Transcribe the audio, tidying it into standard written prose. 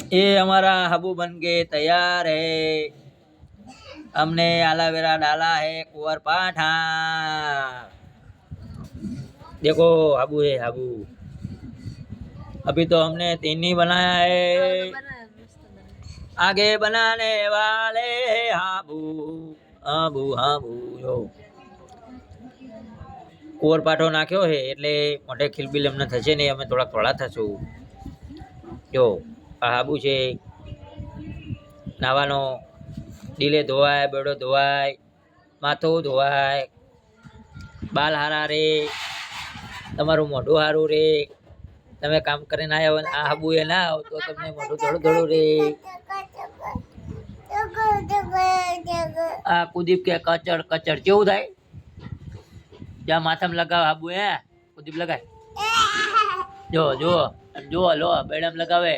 ये हमारा हाबू बन के तैयार है। हमने एलोवेरा डाला है कुंवर पाठा। देखो हाबू है हाबू। अभी तो हमने 3 ही बनाया है, आगे बनाने वाले हाबू हाबू हाबू। जो कुंवर पाठो नाख्यो है એટલે મોઢે ખીલબીલ એમને થશે નહીં, અમે થોડા થોડા થશું। જો આ હાબુ છે, નાવાનો ડીલે ધોવાય, બેડો ધોવાય, માથું ધોવાય, બાલ હારા રે, તમારું મોઢું હારું રે। તમે કામ કરીને આવ્યા હોય આ હાબુ એ ના આવ તો તમને મોઢું થોડું થોડું રે। આ કુદીપ કે કચડ કચડ કેવું થાય? જ્યાં માથામાં લગાવ હાબુ હે કુદીપ લગાય। જો જો જો લો બેડમ લગાવે।